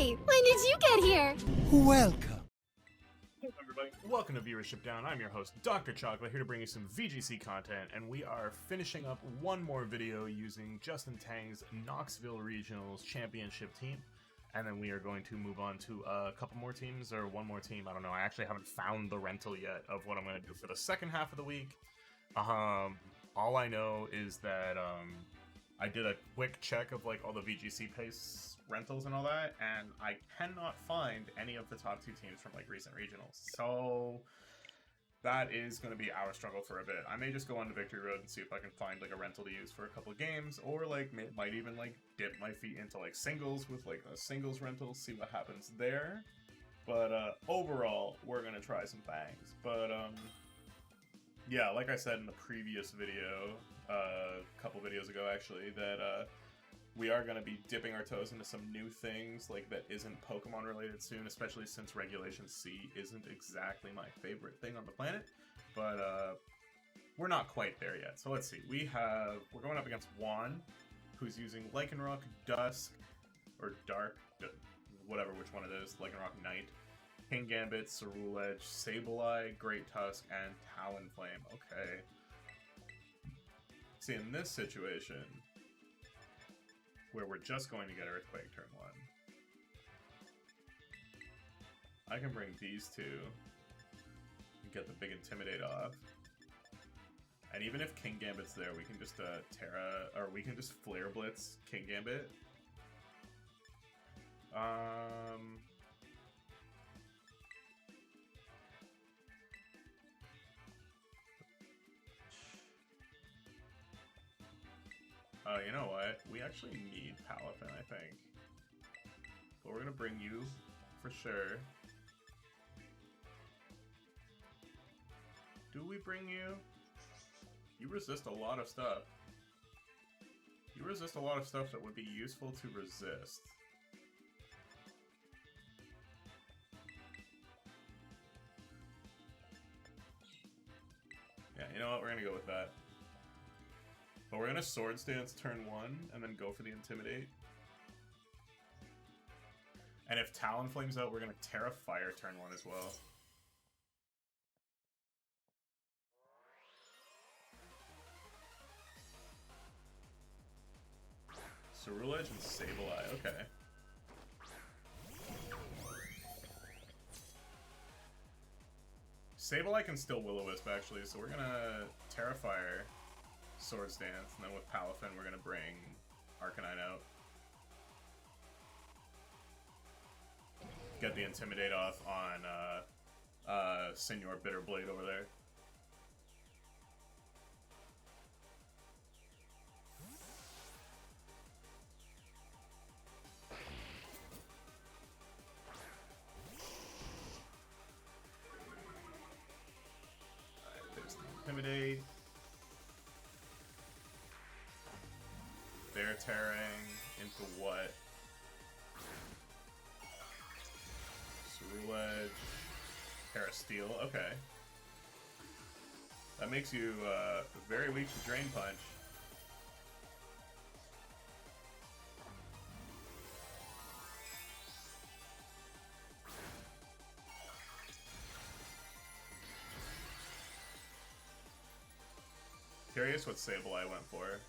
Hey, when did you get here? Welcome. Hello everybody, welcome to Viewership Down. I'm your host, Dr. Chocolate, here to bring you some VGC content, and we are finishing up one more video using Justin Tang's Knoxville Regionals Championship team, and then we are going to move on to a couple more teams, or one more team, I don't know. I actually haven't found the rental yet of what I'm going to do for the second half of the week. All I know is that I did a quick check of like all the VGC pace rentals and all that, and I cannot find any of the top two teams from like recent regionals. So that is going to be our struggle for a bit. I may just go on to Victory Road and see if I can find like a rental to use for a couple of games, or like might even like dip my feet into like singles with like a singles rental, see what happens there. But overall, we're gonna try some bangs. But yeah, like I said in the previous video, a couple videos ago actually, that we are going to be dipping our toes into some new things like that isn't Pokemon related soon, especially since Regulation C isn't exactly my favorite thing on the planet. But we're not quite there yet. So let's see. We're going up against Juan, who's using Lycanroc, Dusk, or Dark, whatever which one it is, Lycanroc Knight, King Gambit, Ceruledge, Sableye, Great Tusk, and Talonflame. Okay. See, in this situation, where we're just going to get Earthquake turn 1, I can bring these two and get the big Intimidate off. And even if King Gambit's there, we can just we can just Flare Blitz King Gambit. You know what? We actually need Palafin, I think. But we're gonna bring you for sure. Do we bring you? You resist a lot of stuff. You resist a lot of stuff that would be useful to resist. Yeah, you know what? We're gonna go with that. But we're gonna Swords Dance turn 1 and then go for the Intimidate. And if Talonflame's out, we're gonna Terra Fire turn 1 as well. Ceruledge and Sableye, okay. Sableye can still Will-O-Wisp actually, so we're gonna Terra Fire, Swords Dance, and then with Palafin we're gonna bring Arcanine out. Get the Intimidate off on Senor Bitterblade over there. Alright, there's the Intimidate. They're tearing into what? Ceruledge, Terra Steel, okay. That makes you very weak to Drain Punch. Curious what Sableye went for.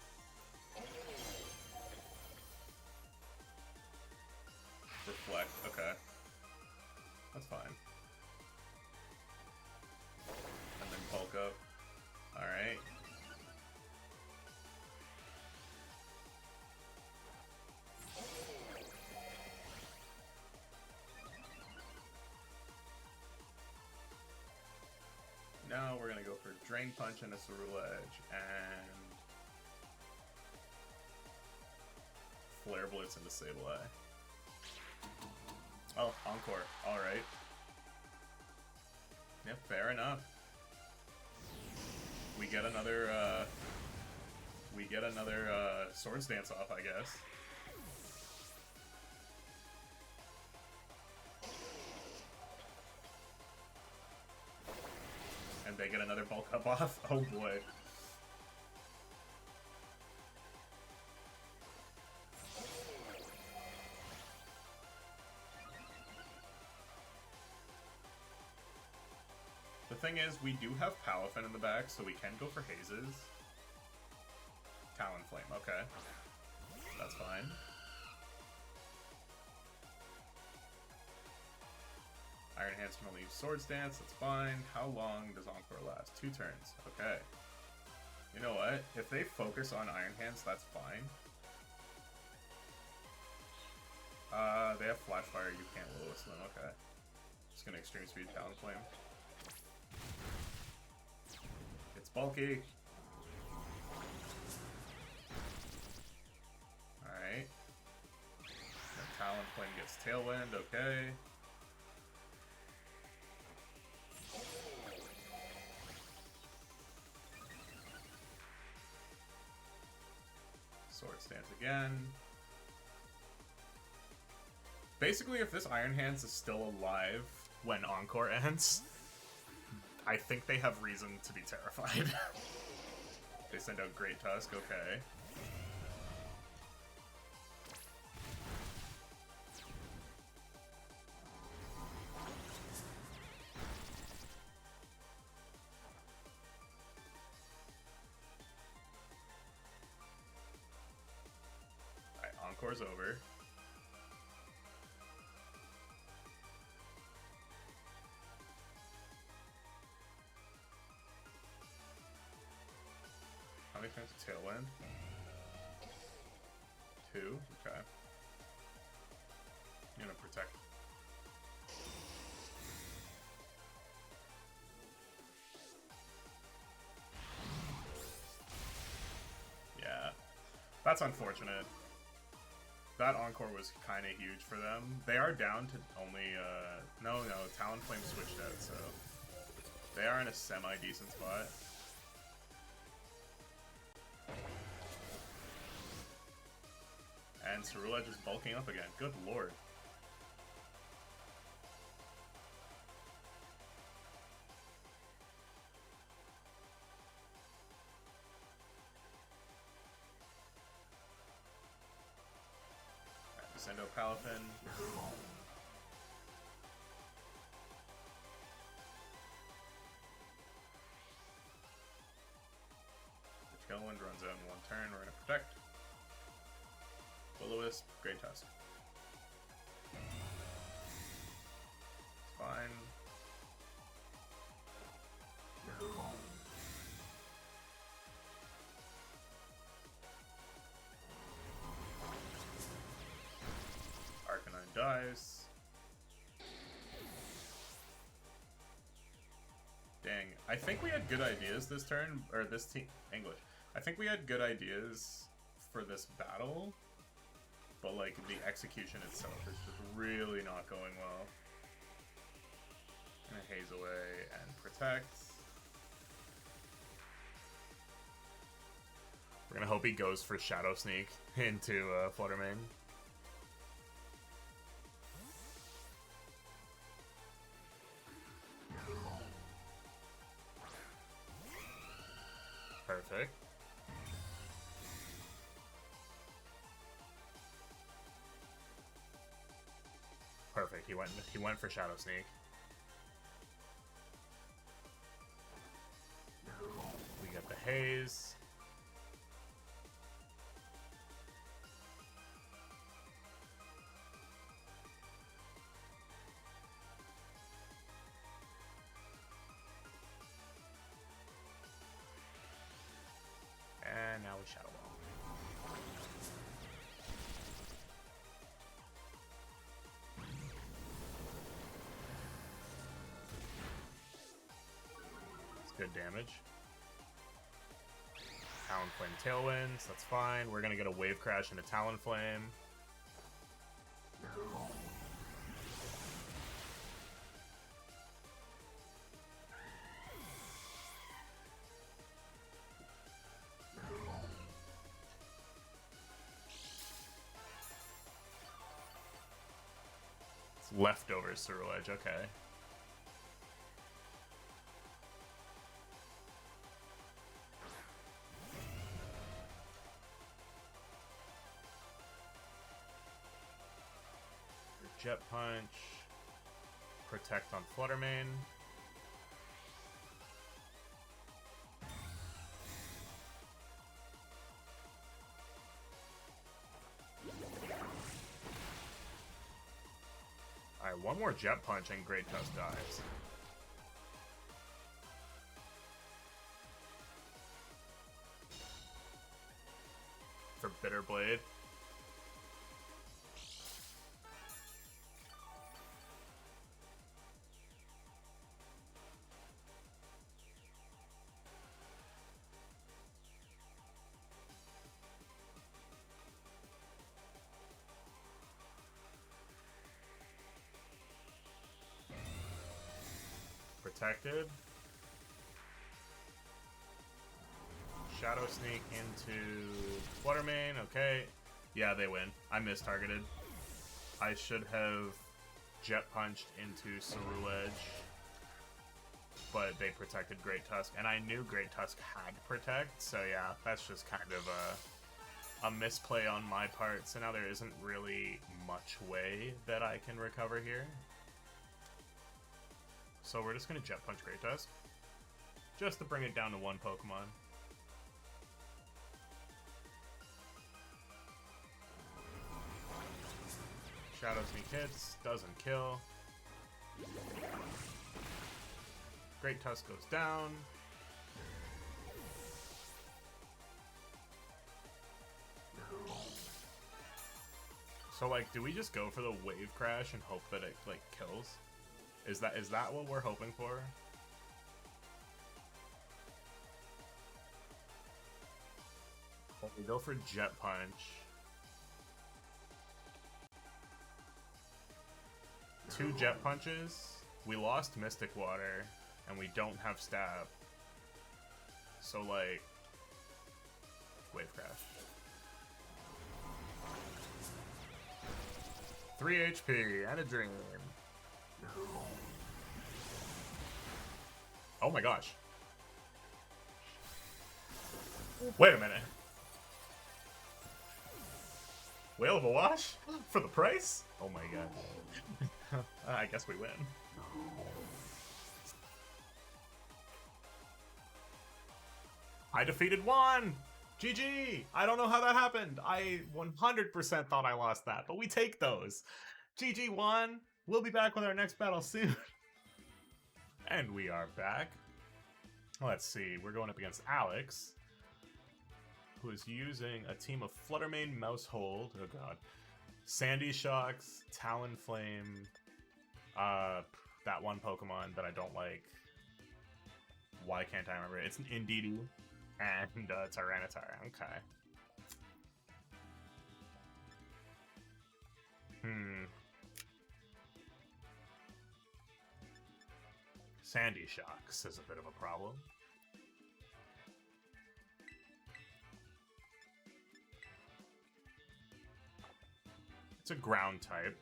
Reflect, okay. That's fine. And then bulk up. Alright. Now we're gonna go for Drain Punch and a Ceruledge and Flare Blitz into Sableye. Oh, Encore. Alright. Yeah, fair enough. We get another Swords Dance off, I guess. And they get another Bulk Up off? Oh boy. thing is, we do have Palafin in the back, so we can go for hazes. Talonflame, okay. That's fine. Iron Hand's gonna leave Swords Dance, that's fine. How long does Encore last? 2 turns, okay. You know what? If they focus on Iron Hands, that's fine. They have Flash Fire, you can't Will-O-Wisp them, okay. Just gonna Extreme Speed Talonflame. It's bulky. Alright. The Talonflame gets Tailwind, okay. Sword Stance again. Basically, if this Iron Hands is still alive when Encore ends, I think they have reason to be terrified. They send out Great Tusk, okay. Alright, Encore's over. How many times Tailwind? 2, okay. I'm gonna protect. Yeah, that's unfortunate. That Encore was kind of huge for them. They are down to only, no, Talonflame switched out, so they are in a semi-decent spot. And Cerulege is bulking up again. Good lord. Alright, we send out Palafin. The Tailwind runs out in 1 turn. We're gonna protect. Will-O-Wisp, Great Tusk. It's fine. Arcanine dies. Dang. I think we had good ideas this turn, or this team, English. I think we had good ideas for this battle. But, like, the execution itself is just really not going well. Gonna haze away and protect. We're gonna hope he goes for Shadow Sneak into Fluttermane. Perfect. Perfect. He went for Shadow Sneak. We get the haze. And now we Shadow Ball. Good damage. Talonflame Tailwinds, that's fine. We're gonna get a Wave Crash into Talonflame. It's leftover Cerulege, okay. Jet Punch, protect on Fluttermane. one more Jet Punch and Great Tusk dies. For Bitter Blade. Protected. Shadow Sneak into Fluttermane. Okay. Yeah, they win. I mistargeted. I should have Jet Punched into Cerule Edge. But they protected Great Tusk. And I knew Great Tusk had Protect. So yeah, that's just kind of a misplay on my part. So now there isn't really much way that I can recover here. So we're just going to Jet Punch Great Tusk, just to bring it down to one Pokemon. Shadow Sneak hits, doesn't kill. Great Tusk goes down. So like, do we just go for the Wave Crash and hope that it like kills? Is that what we're hoping for? Well, we go for Jet Punch. 2 Jet Punches. We lost Mystic Water, and we don't have Stab. So like, Wave Crash. 3 HP and a Dream. Oh my gosh. Wait a minute. Whale of a Wash? For the price? Oh my gosh. I guess we win. I defeated Juan! GG! I don't know how that happened. I 100% thought I lost that, but we take those. GG Juan! We'll be back with our next battle soon. And we are back. Let's see, we're going up against Alex, who is using a team of Fluttermane, Mousehold, oh god, Sandy Shocks, Talonflame, that one Pokemon that I don't like. Why can't I remember it? It's an Indeedee and Tyranitar. Okay. Sandy Shocks is a bit of a problem. It's a ground type.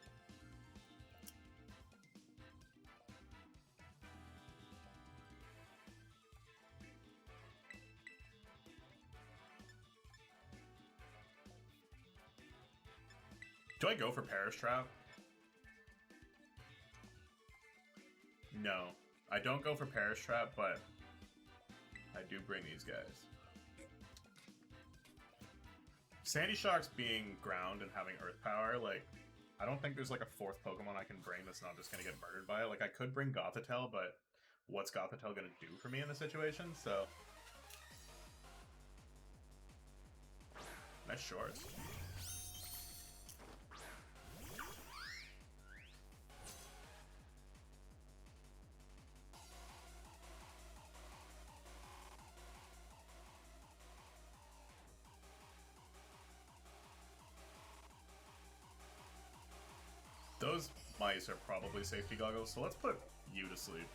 Do I go for Perish Trap? No. I don't go for Perish Trap, but I do bring these guys. Sandy Shocks being ground and having Earth Power, like, I don't think there's like a 4th Pokemon I can bring that's not just gonna get murdered by it. Like, I could bring Gothitelle, but what's Gothitelle gonna do for me in this situation? So, nice shorts. Those mice are probably safety goggles, so let's put you to sleep.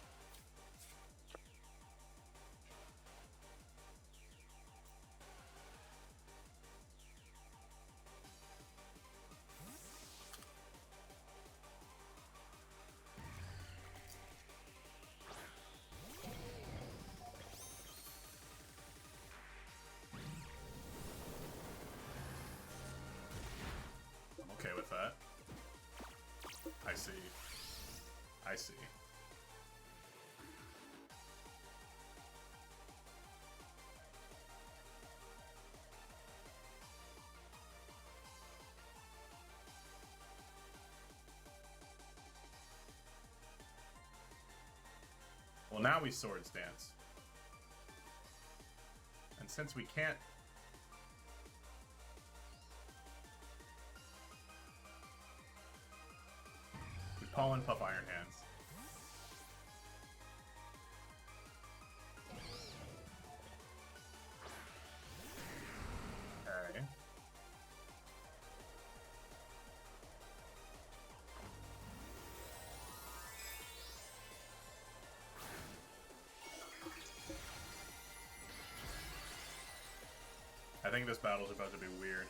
I'm okay with that. I see. I see. now we Swords Dance. And since we can't... we Pollen Puff Iron Hands. Okay. I think this battle's about to be weird.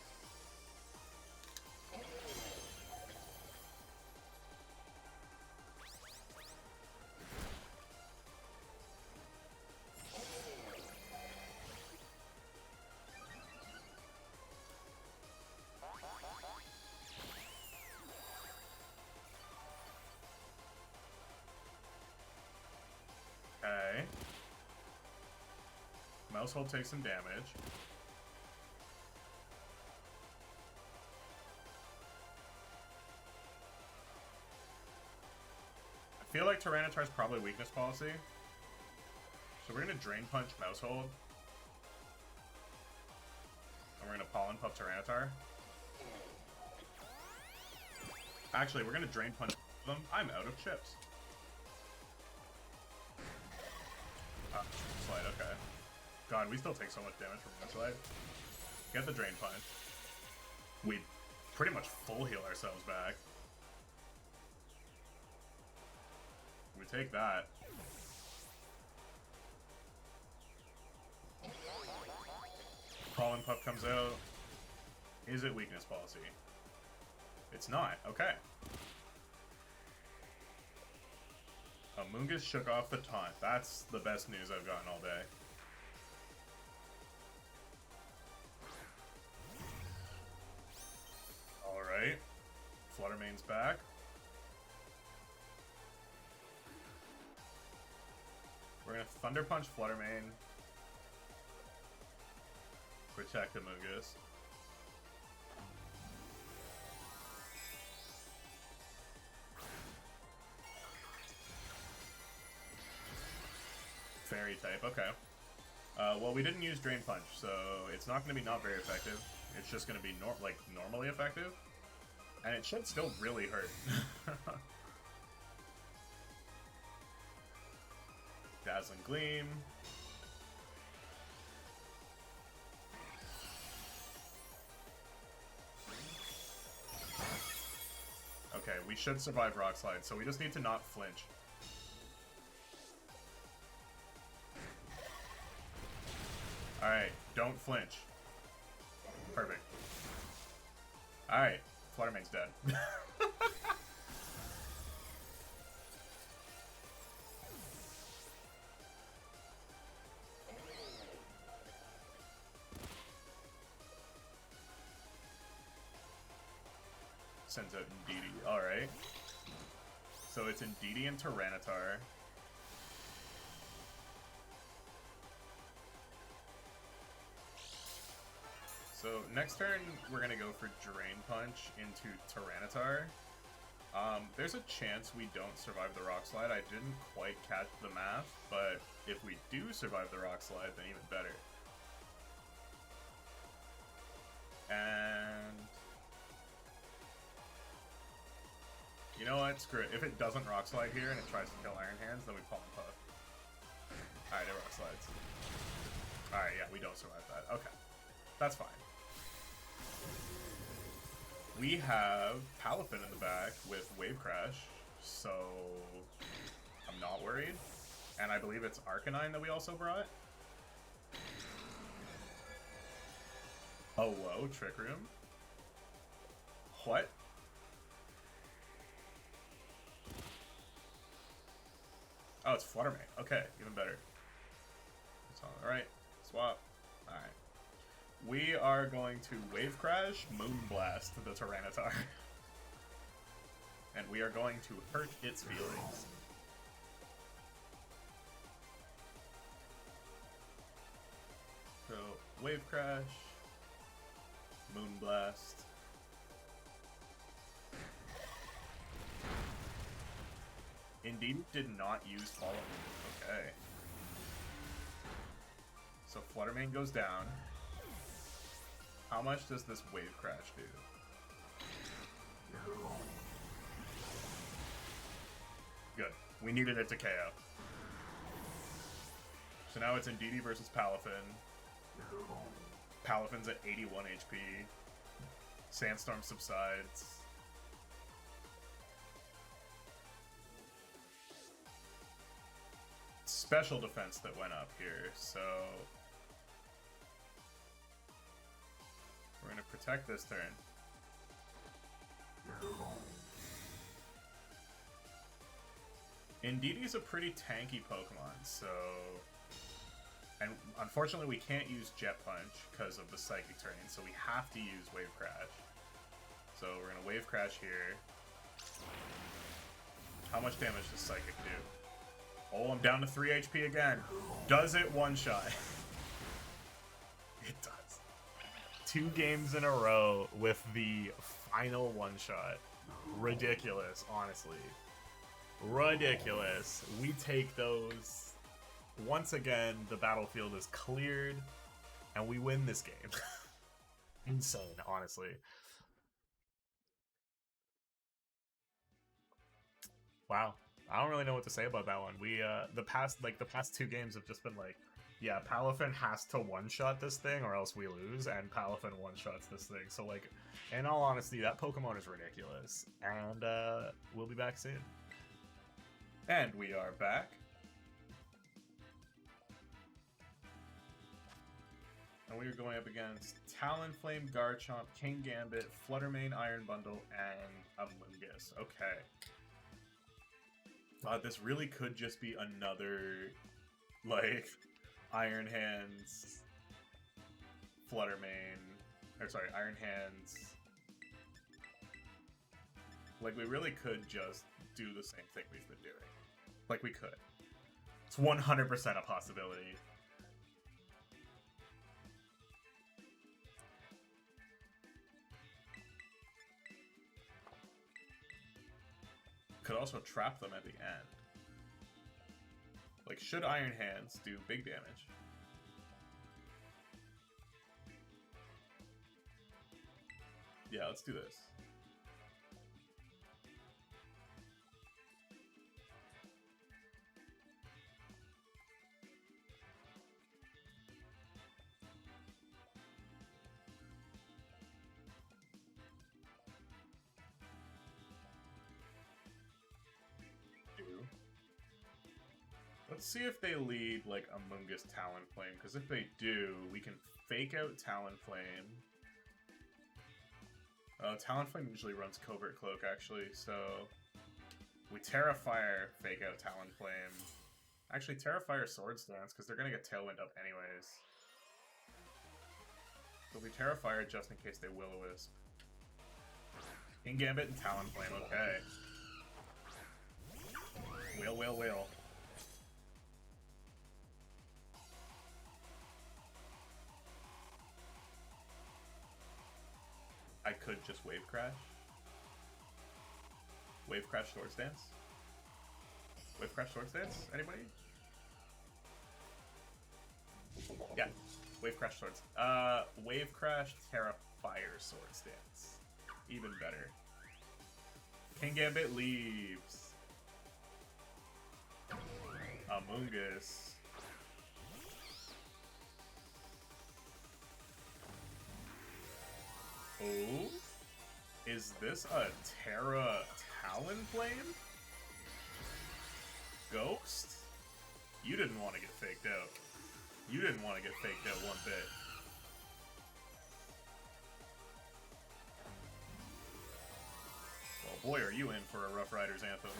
Okay. Mousehold takes some damage. I feel like Tyranitar's probably weakness policy. So we're gonna Drain Punch Mousehold. And we're gonna Pollen Puff Tyranitar. Actually, we're gonna Drain Punch them. I'm out of chips. Slide, okay. God, we still take so much damage from one slide. Get the Drain Punch. We pretty much full heal ourselves back. We take that. Pollen Puff comes out. Is it weakness policy? It's not. Okay. Amoonguss shook off the taunt. That's the best news I've gotten all day. Alright. Fluttermane's back. We're gonna Thunder Punch Fluttermane. Protect Amoonguss. Fairy type, okay. Well, we didn't use Drain Punch, so it's not going to be not very effective. It's just going to be normally effective. And it should still really hurt. Dazzling Gleam. Okay, we should survive Rock Slide, so we just need to not flinch. Alright, don't flinch. Perfect. Alright, Fluttermane's dead. Sends out Indeedee. Alright. So it's Indeedee and Tyranitar. So next turn, we're going to go for Drain Punch into Tyranitar. There's a chance we don't survive the Rock Slide. I didn't quite catch the math, but if we do survive the Rock Slide, then even better. And... you know what? Screw it. If it doesn't Rock Slide here and it tries to kill Iron Hands, then we Pollen Puff. Alright, it Rock Slides. Alright, yeah, we don't survive that. Okay. That's fine. We have Palafin in the back with Wave Crash, so I'm not worried. And I believe it's Arcanine that we also brought. Oh, whoa, Trick Room? What? Oh, it's Fluttermane. Okay, even better. It's all right. Swap. Alright. We are going to Wave Crash, Moonblast the Tyranitar. And we are going to hurt its feelings. So, Wave Crash, Moonblast. Indeed did not use Follow Me. Okay. So Fluttermane goes down. How much does this Wave Crash do? Good. We needed it to KO. So now it's Indeedee versus Palafin. Palafin's at 81 HP. Sandstorm subsides. Special defense that went up here, so we're gonna protect this turn. Indeedee's a pretty tanky Pokemon, so... And unfortunately we can't use Jet Punch because of the Psychic Terrain, so we have to use Wave Crash. So we're gonna Wave Crash here. How much damage does Psychic do? Oh, I'm down to 3 HP again. Does it one-shot? It does. 2 games in a row with the final one-shot. Ridiculous, honestly. Ridiculous. We take those. Once again, the battlefield is cleared, and we win this game. Insane, honestly. Wow. I don't really know what to say about that one. We the past 2 games have just been like, yeah, Palafin has to one-shot this thing or else we lose, and Palafin one-shots this thing. So like, in all honesty, that Pokemon is ridiculous. And we'll be back soon. And we are back. And we are going up against Talonflame, Garchomp, King Gambit, Fluttermane, Iron Bundle, and Amoonguss. Okay. This really could just be another, like, Iron Hands, Fluttermane, or sorry, Iron Hands. Like, we really could just do the same thing we've been doing. Like, we could. It's 100% a possibility. Could also trap them at the end. Like, should Iron Hands do big damage? Yeah, let's do this. Let's see if they lead, like, Amoonguss Talonflame, because if they do, we can fake out Talonflame. Talonflame usually runs Covert Cloak, actually, so... We Terrafire, fake out Talonflame. Actually, Terrafire Swords Dance, because they're going to get Tailwind up anyways. So we Terrafire just in case they Will-O-Wisp. King Gambit and Talonflame, okay. Will. I could just Wave Crash. Wave Crash Swords Dance? Wave Crash Swords Dance? Anybody? Yeah. Wave Crash Swords. Wave Crash Terrafire Swords Dance. Even better. King Gambit leaves. Amoonguss. Oh? Is this a Terra Talonflame? Ghost? You didn't want to get faked out. You didn't want to get faked out one bit. Well, boy, are you in for a Rough Riders anthem.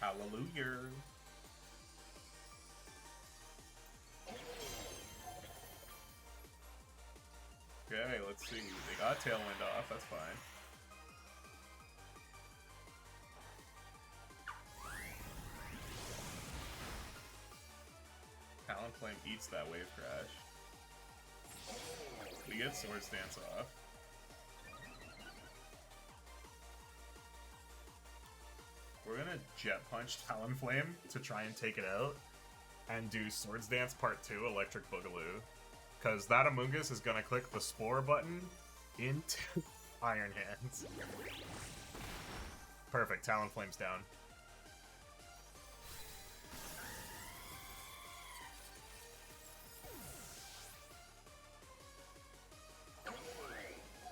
Hallelujah. Okay, let's see. They got Tailwind off, that's fine. Talonflame eats that Wave Crash. We get Swords Dance off. gonna Jet Punch Talonflame to try and take it out, and do Swords Dance Part 2 Electric Boogaloo. Because that Amoonguss is gonna click the Spore button into Iron Hands. Perfect, Talonflame's down.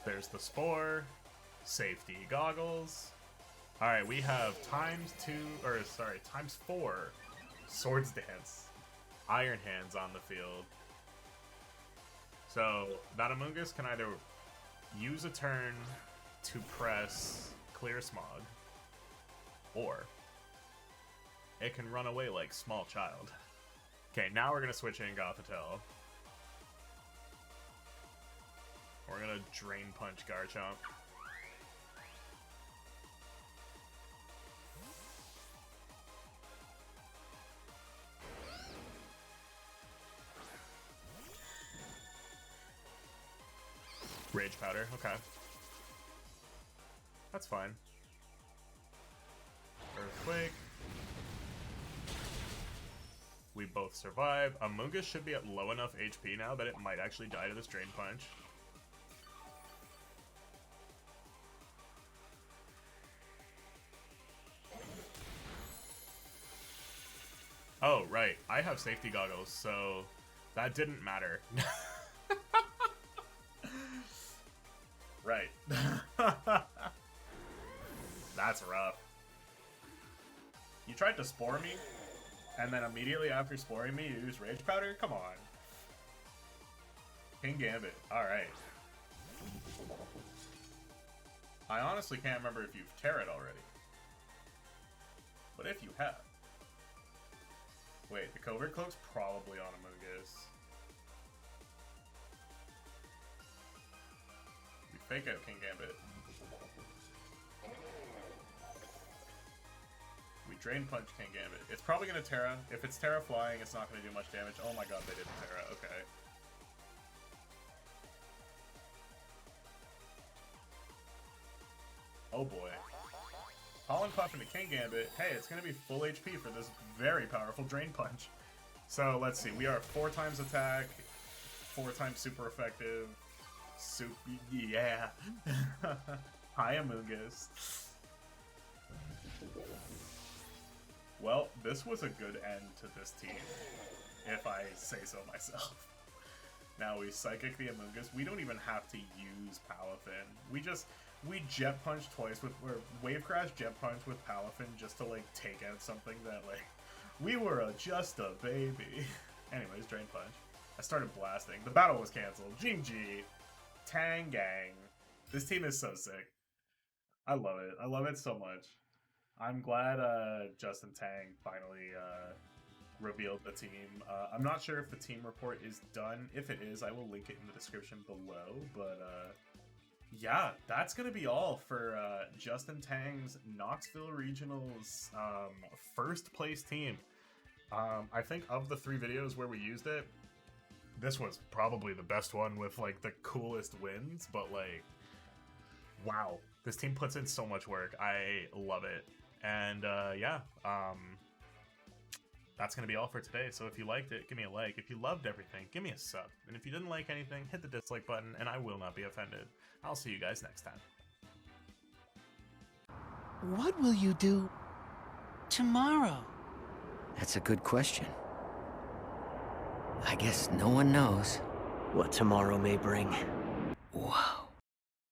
There's the Spore, safety goggles. Alright, we have times 4 Swords Dance, Iron Hands on the field. So, that Amoonguss can either use a turn to press Clear Smog, or it can run away like small child. Okay, now we're gonna switch in Gothitelle. We're gonna Drain Punch Garchomp. Rage Powder, okay. That's fine. Earthquake. We both survive. Amoonguss should be at low enough HP now that it might actually die to this Drain Punch. Oh, right. I have safety goggles, so that didn't matter. Right. That's rough. You tried to Spore me, and then immediately after Sporing me, you use Rage Powder? Come on. King Gambit. Alright. I honestly can't remember if you've Terra'd already. But if you have... Wait, the Covert Cloak's probably on Amoonguss. We fake out King Gambit. We Drain Punch King Gambit. It's probably gonna Terra. If it's Terra flying, it's not gonna do much damage. Oh my god, they didn't Terra. Okay. Oh boy. Pollen Puff into King Gambit. Hey, it's gonna be full HP for this very powerful Drain Punch. So let's see. We are 4 times attack, 4 times super effective. Yeah. Hi, Amoonguss. Well, this was a good end to this team, if I say so myself. Now we Psychic the Amoonguss. We don't even have to use Palafin. We Jet Punch twice with, or Wave Crash Jet Punch with Palafin just to like take out something that like, we were just a baby. Anyways, Drain Punch. I started blasting. The battle was canceled. GG. Tang gang. This team is so sick. I love it. I love it so much. I'm glad Justin Tang finally revealed the team. I'm not sure if the team report is done. If it is, I will link it in the description below. But yeah, that's going to be all for Justin Tang's Knoxville Regionals first place team. I think of the 3 videos where we used it, this was probably the best one with like the coolest wins, but like, wow, this team puts in so much work. I love it. And yeah, that's going to be all for today. So if you liked it, give me a like. If you loved everything, give me a sub. And if you didn't like anything, hit the dislike button and I will not be offended. I'll see you guys next time. What will you do tomorrow? That's a good question. I guess no one knows What tomorrow may bring. Wow.